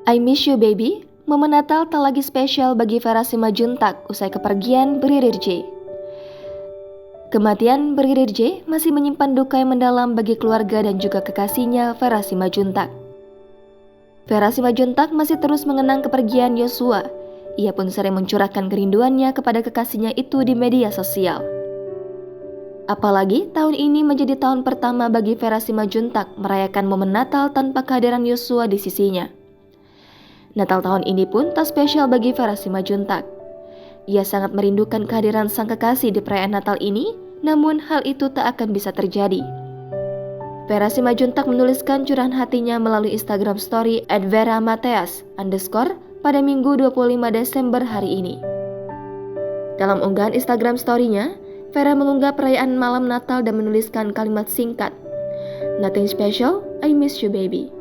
I Miss You Baby, momen Natal tak lagi spesial bagi Vera Simanjuntak usai kepergian Brigadir J. Kematian Brigadir J masih menyimpan duka yang mendalam bagi keluarga dan juga kekasihnya Vera Simanjuntak. Vera Simanjuntak masih terus mengenang kepergian Yosua. Ia pun sering mencurahkan kerinduannya kepada kekasihnya itu di media sosial. Apalagi tahun ini menjadi tahun pertama bagi Vera Simanjuntak merayakan momen Natal tanpa kehadiran Yosua di sisinya. Natal tahun ini pun tak spesial bagi Vera Simanjuntak. Ia sangat merindukan kehadiran sang kekasih di perayaan Natal ini, namun hal itu tak akan bisa terjadi. Vera Simanjuntak menuliskan curahan hatinya melalui Instagram story @vera_mateas_ pada Minggu 25 Desember hari ini. Dalam unggahan Instagram story-nya, Vera mengunggah perayaan malam Natal dan menuliskan kalimat singkat, "Nothing special, I miss you baby."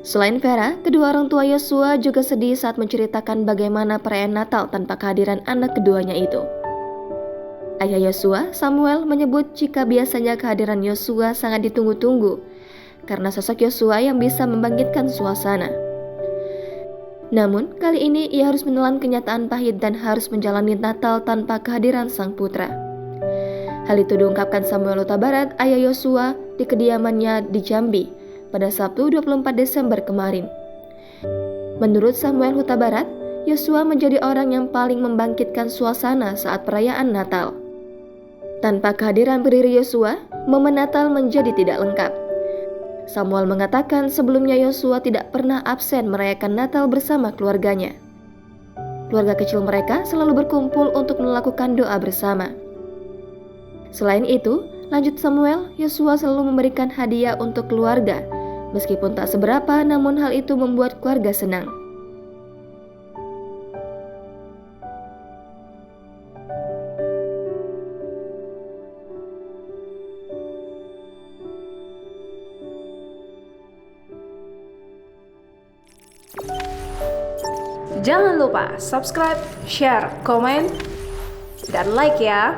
Selain Vera, kedua orang tua Yosua juga sedih saat menceritakan bagaimana perayaan Natal tanpa kehadiran anak keduanya itu. Ayah Yosua, Samuel, menyebut jika biasanya kehadiran Yosua sangat ditunggu-tunggu karena sosok Yosua yang bisa membangkitkan suasana. Namun, kali ini ia harus menelan kenyataan pahit dan harus menjalani Natal tanpa kehadiran sang putra. Hal itu diungkapkan Samuel Huta Barat, ayah Yosua, di kediamannya di Jambi pada Sabtu 24 Desember kemarin. Menurut Samuel Huta Barat, Yosua menjadi orang yang paling membangkitkan suasana saat perayaan Natal. Tanpa kehadiran pendiri Yosua, momen Natal menjadi tidak lengkap. Samuel mengatakan sebelumnya Yosua tidak pernah absen merayakan Natal bersama keluarganya. Keluarga kecil mereka selalu berkumpul untuk melakukan doa bersama. Selain itu, lanjut Samuel, Yosua selalu memberikan hadiah untuk keluarga. Meskipun tak seberapa, namun hal itu membuat keluarga senang. Jangan lupa subscribe, share, komen, dan like ya!